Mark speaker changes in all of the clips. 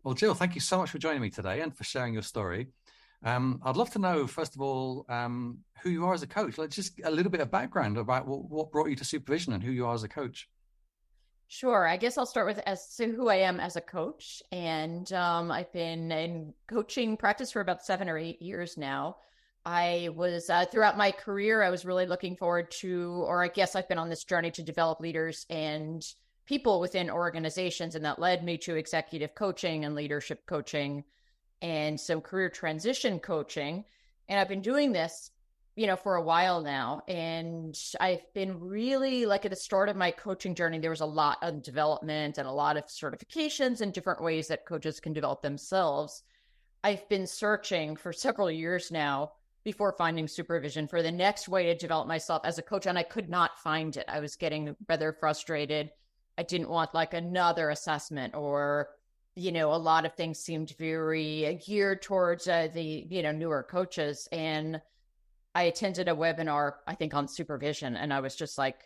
Speaker 1: Well, Jill, thank you so much for joining me today and for sharing your story. I'd love to know, first of all, who you are as a coach. Like just a little bit of background about what brought you to supervision and who you are as a coach.
Speaker 2: Sure. I guess I'll start with who I am as a coach. And I've been in coaching practice for about 7 or 8 years now. I was throughout my career, I was really looking forward to, or I guess I've been on this journey to develop leaders and people within organizations. And that led me to executive coaching and leadership coaching and some career transition coaching. And I've been doing this for a while now. And I've been really like at the start of my coaching journey, there was a lot of development and a lot of certifications and different ways that coaches can develop themselves. I've been searching for several years now before finding supervision for the next way to develop myself as a coach. And I could not find it. I was getting rather frustrated. I didn't want like another assessment or, a lot of things seemed very geared towards the newer coaches. And I attended a webinar, I think, on supervision, and I was just like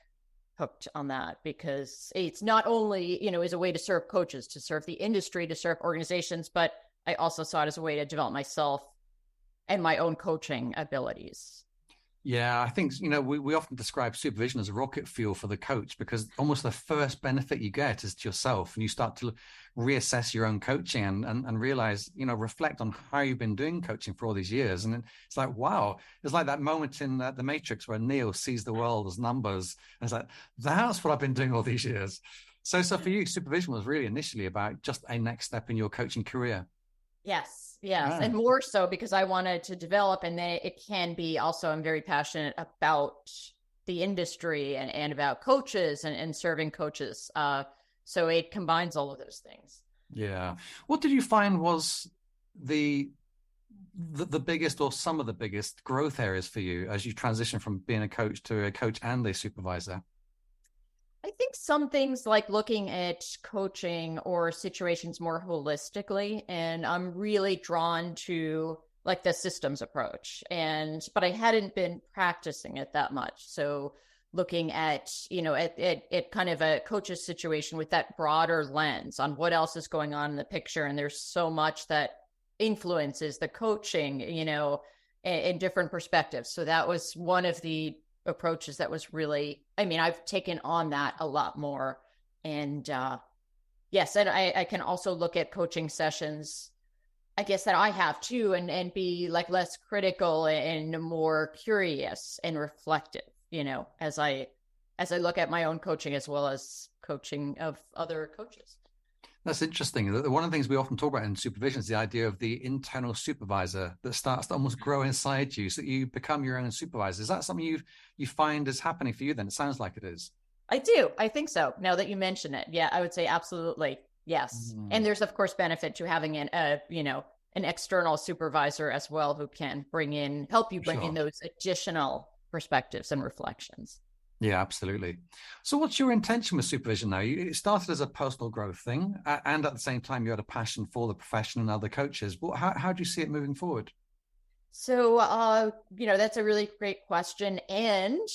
Speaker 2: hooked on that because it's not only, as a way to serve coaches, to serve the industry, to serve organizations, but I also saw it as a way to develop myself and my own coaching abilities.
Speaker 1: Yeah, I think, we often describe supervision as a rocket fuel for the coach because almost the first benefit you get is to yourself and you start to reassess your own coaching and realize, reflect on how you've been doing coaching for all these years. And it's like, wow, it's like that moment in The Matrix where Neo sees the world as numbers. And it's like, that's what I've been doing all these years. So for you, supervision was really initially about just a next step in your coaching career.
Speaker 2: Yes. Yes.
Speaker 1: Ah,
Speaker 2: And more so because I wanted to develop, and then it can be also, I'm very passionate about the industry and about coaches and serving coaches. So it combines all of those things.
Speaker 1: yeah. What did you find was the biggest or some of the biggest growth areas for you as you transition from being a coach to a coach and a supervisor?
Speaker 2: I think some things like looking at coaching or situations more holistically, and I'm really drawn to like the systems approach. But I hadn't been practicing it that much. So looking at, at kind of a coach's situation with that broader lens on what else is going on in the picture. And there's so much that influences the coaching, in different perspectives. So that was one of the approaches that was really, I've taken on that a lot more. And yes, and I can also look at coaching sessions, I guess, that I have too, and be like less critical and more curious and reflective, as I look at my own coaching as well as coaching of other coaches.
Speaker 1: That's interesting. One of the things we often talk about in supervision is the idea of the internal supervisor that starts to almost grow inside you so that you become your own supervisor. Is that something you find is happening for you then? It sounds like it is.
Speaker 2: I do. I think so. Now that you mention it. Yeah, I would say absolutely. Yes. And there's of course benefit to having an external supervisor as well who can help you bring in those additional perspectives and reflections.
Speaker 1: Yeah, absolutely. So what's your intention with supervision now? It started as a personal growth thing, and at the same time, you had a passion for the profession and other coaches. How do you see it moving forward?
Speaker 2: So, that's a really great question. And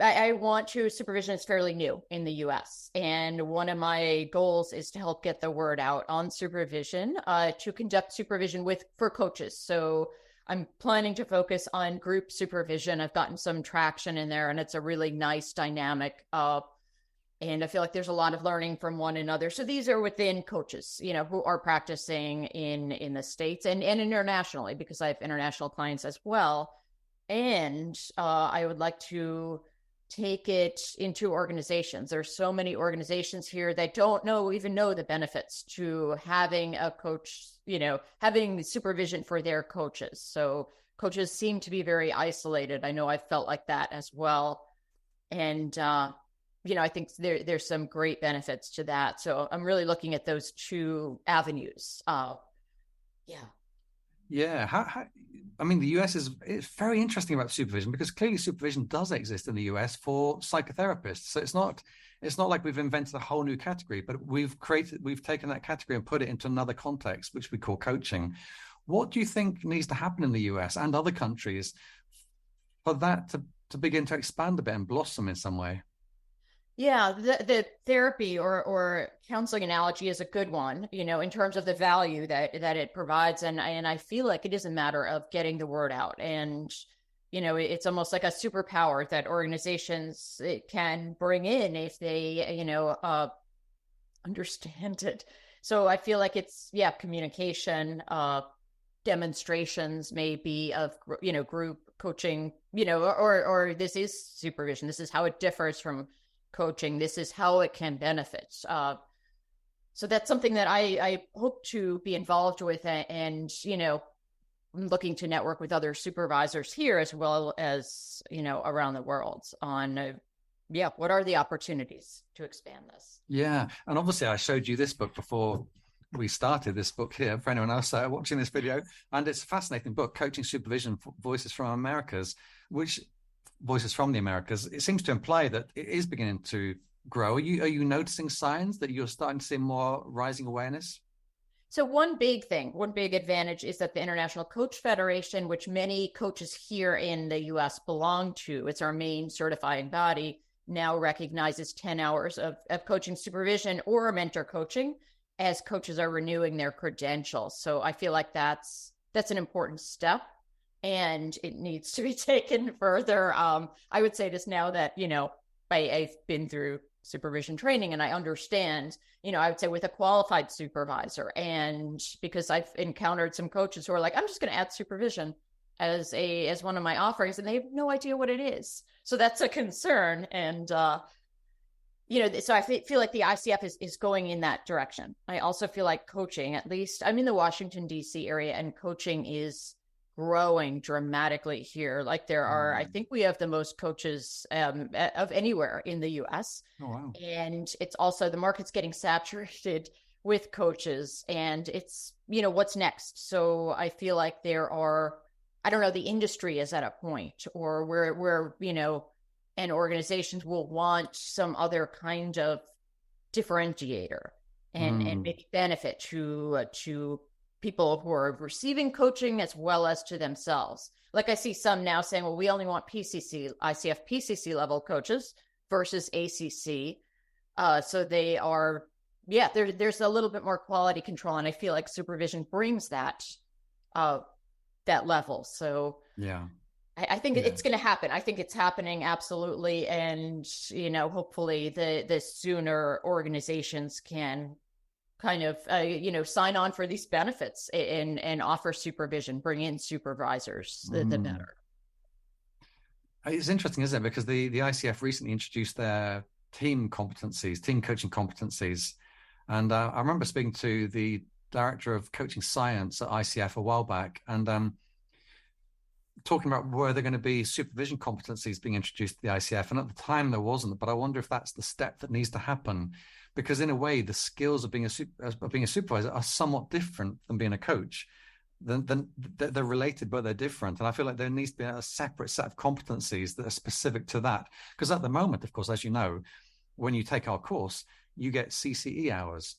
Speaker 2: I want to, supervision is fairly new in the US. And one of my goals is to help get the word out on supervision, to conduct supervision for coaches. So I'm planning to focus on group supervision. I've gotten some traction in there and it's a really nice dynamic. And I feel like there's a lot of learning from one another. So these are within coaches, who are practicing in the States and internationally, because I have international clients as well. And I would like to take it into organizations. There's so many organizations here that don't even know the benefits to having a coach, having supervision for their coaches. So coaches seem to be very isolated. I know I felt like that as well. And, I think there's some great benefits to that. So I'm really looking at those two avenues. Yeah.
Speaker 1: Yeah. The US it's very interesting about supervision because clearly supervision does exist in the US for psychotherapists. So it's not like we've invented a whole new category, but we've taken that category and put it into another context, which we call coaching. What do you think needs to happen in the US and other countries for that to begin to expand a bit and blossom in some way?
Speaker 2: Yeah, the therapy or counseling analogy is a good one, in terms of the value that it provides. And I feel like it is a matter of getting the word out. And, it's almost like a superpower that organizations can bring in if they, understand it. So I feel like it's, yeah, communication, demonstrations maybe of, group coaching, or this is supervision. This is how it differs from coaching. This is how it can benefit. So that's something that I hope to be involved with, and, looking to network with other supervisors here as well as, around the world on, what are the opportunities to expand this?
Speaker 1: Yeah. And obviously I showed you this book before we started this book here for anyone else watching this video. And it's a fascinating book, Coaching Supervision, Voices from Americas, which Voices from the Americas, it seems to imply that it is beginning to grow. Are you noticing signs that you're starting to see more rising awareness?
Speaker 2: So one big advantage is that the International Coach Federation, which many coaches here in the US belong to, it's our main certifying body, now recognizes 10 hours of coaching supervision or mentor coaching as coaches are renewing their credentials. So I feel like that's an important step, and it needs to be taken further. I would say this now that, I've been through supervision training and I understand, I would say with a qualified supervisor, and because I've encountered some coaches who are like, I'm just going to add supervision as one of my offerings, and they have no idea what it is. So that's a concern. And, so I feel like the ICF is going in that direction. I also feel like coaching, at least I'm in the Washington, D.C. area, and coaching is growing dramatically here. Like there are, I think we have the most coaches of anywhere in the US.
Speaker 1: Oh, wow.
Speaker 2: And it's also, the market's getting saturated with coaches, and it's, what's next? So I feel like there are, I don't know, the industry is at a point or where and organizations will want some other kind of differentiator and maybe benefit to people who are receiving coaching as well as to themselves. Like I see some now saying, well, we only want ICF PCC level coaches versus ACC. So they are, there's a little bit more quality control. And I feel like supervision brings that level. So
Speaker 1: yeah,
Speaker 2: I think it's going to happen. I think it's happening. Absolutely. And, hopefully the sooner organizations can kind of, sign on for these benefits and offer supervision, bring in supervisors, the better.
Speaker 1: It's interesting, isn't it? Because the ICF recently introduced their team coaching competencies. And I remember speaking to the director of coaching science at ICF a while back, and talking about were there going to be supervision competencies being introduced to the ICF. And at the time there wasn't, but I wonder if that's the step that needs to happen. Because in a way, the skills of being a supervisor are somewhat different than being a coach. Then they're related, but they're different. And I feel like there needs to be a separate set of competencies that are specific to that. Because at the moment, of course, as you know, when you take our course, you get CCE hours.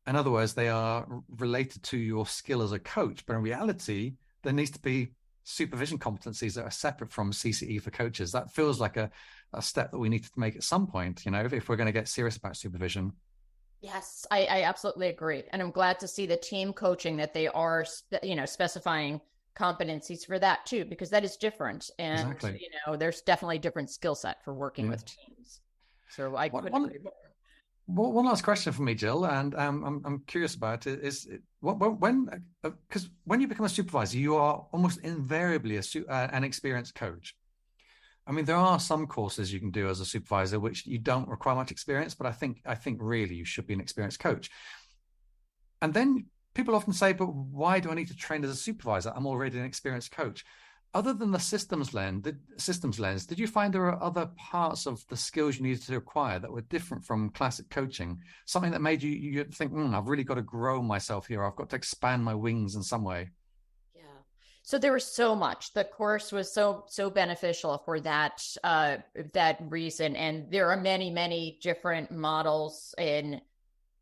Speaker 1: In other words, they are related to your skill as a coach. But in reality, there needs to be supervision competencies that are separate from CCE for coaches. That feels like a step that we need to make at some point, if we're going to get serious about supervision.
Speaker 2: Yes, I absolutely agree. And I'm glad to see the team coaching that they are, specifying competencies for that too, because that is different. And,
Speaker 1: exactly.
Speaker 2: There's definitely a different skill set for working with teams. So I couldn't agree more.
Speaker 1: One last question for me, Jill, and I'm curious about it, is because when you become a supervisor, you are almost invariably an experienced coach. I mean, there are some courses you can do as a supervisor which you don't require much experience, but I think really you should be an experienced coach. And then people often say, but why do I need to train as a supervisor? I'm already an experienced coach. Other than the systems lens, did you find there are other parts of the skills you needed to acquire that were different from classic coaching? Something that made you think, I've really got to grow myself here. I've got to expand my wings in some way.
Speaker 2: Yeah. So there was so much. The course was so beneficial for that reason. And there are many, many different models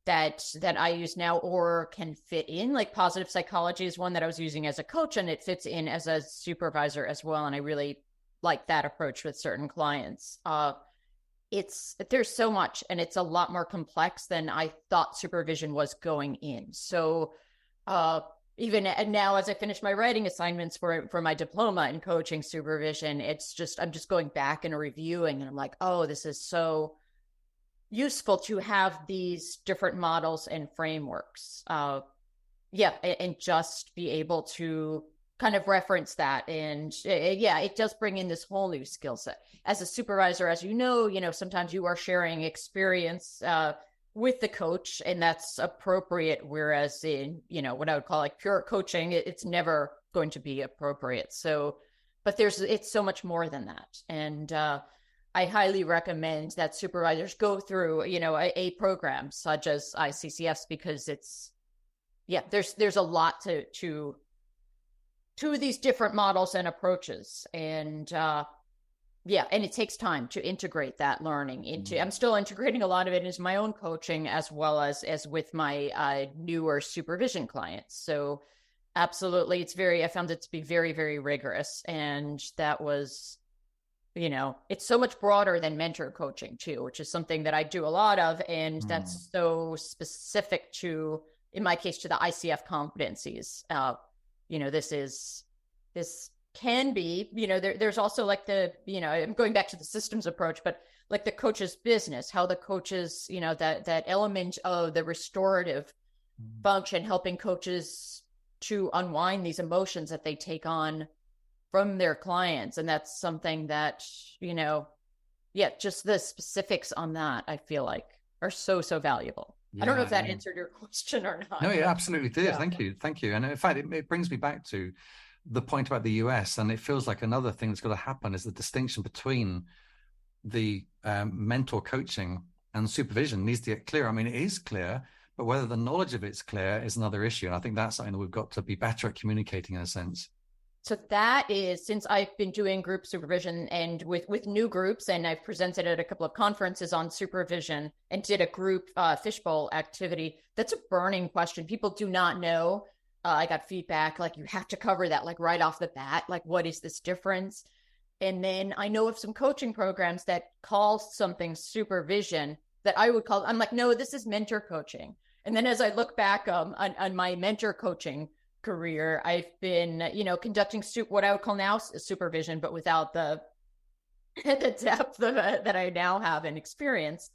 Speaker 2: that I use now or can fit in. Like positive psychology is one that I was using as a coach, and it fits in as a supervisor as well. And I really like that approach with certain clients. there's so much, and it's a lot more complex than I thought supervision was going in. So even now, as I finish my writing assignments for my diploma in coaching supervision, I'm just going back and reviewing, and I'm like, oh, this is so useful to have these different models and frameworks. And just be able to kind of reference that. And it does bring in this whole new skill set. As a supervisor, as you know, sometimes you are sharing experience with the coach, and that's appropriate. Whereas in, what I would call like pure coaching, it's never going to be appropriate. So, but it's so much more than that. And I highly recommend that supervisors go through, a program such as ICCFs, because there's a lot to these different models and approaches. And and it takes time to integrate that learning into. I'm still integrating a lot of it into my own coaching, as well as with my newer supervision clients. So absolutely, I found it to be very, very rigorous. And that was, it's so much broader than mentor coaching too, which is something that I do a lot of. And that's so specific to, in my case, to the ICF competencies. This can be, there's also like I'm going back to the systems approach, but like the coach's business, how the coaches, that element of the restorative function, helping coaches to unwind these emotions that they take on from their clients. And that's something that, just the specifics on that, I feel like are so, so valuable. I don't know if that answered your question or not.
Speaker 1: No, it absolutely did. Yeah. Thank you. And in fact, it brings me back to the point about the US, and it feels like another thing that's got to happen is the distinction between the mentor coaching and supervision needs to get clear. I mean, it is clear, but whether the knowledge of it's clear is another issue. And I think that's something that we've got to be better at communicating in a sense.
Speaker 2: So that is, since I've been doing group supervision and with new groups, and I've presented at a couple of conferences on supervision and did a group fishbowl activity, that's a burning question. People do not know. I got feedback, like, you have to cover that, like right off the bat, like, what is this difference? And then I know of some coaching programs that call something supervision that I would call, I'm like, no, this is mentor coaching. And then as I look back on my mentor coaching career, I've been, conducting what I would call now supervision, but without the depth that I now have and experience,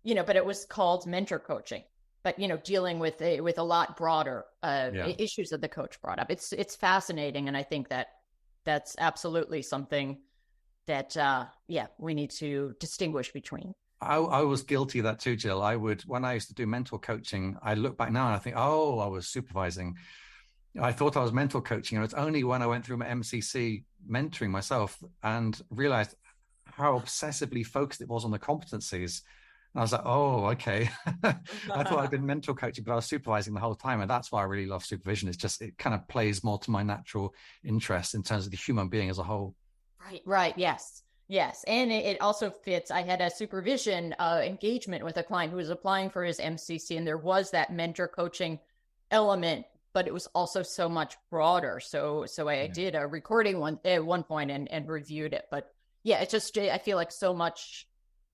Speaker 2: but it was called mentor coaching, but, dealing with a lot broader issues that the coach brought up. It's fascinating. And I think that's absolutely something that, we need to distinguish between.
Speaker 1: I was guilty of that too, Jill. When I used to do mentor coaching, I look back now and I think, oh, I was supervising. I thought I was mentor coaching, and it's only when I went through my MCC mentoring myself and realized how obsessively focused it was on the competencies. And I was like, oh, okay. I thought I'd been mentor coaching, but I was supervising the whole time. And that's why I really love supervision. It's just, it kind of plays more to my natural interest in terms of the human being as a whole.
Speaker 2: Right. Yes. And it also fits. I had a supervision engagement with a client who was applying for his MCC, and there was that mentor coaching element, but it was also so much broader. So I did a recording at one point and reviewed it. But it's just, I feel like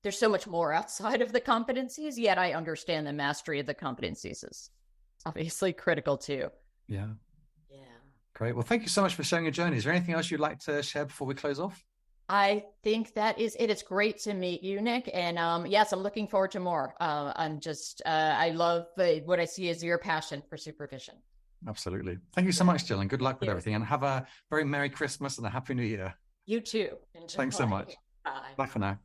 Speaker 2: there's so much more outside of the competencies, yet I understand the mastery of the competencies is obviously critical too.
Speaker 1: Yeah. Great. Well, thank you so much for sharing your journey. Is there anything else you'd like to share before we close off?
Speaker 2: I think that is it. It's great to meet you, Nick. And yes, I'm looking forward to more. I love what I see as your passion for supervision.
Speaker 1: Absolutely. Thank you so much, Jill, and good luck with everything. And have a very Merry Christmas and a Happy New Year.
Speaker 2: You too. Enjoy.
Speaker 1: Thanks so much.
Speaker 2: Bye.
Speaker 1: Bye for now.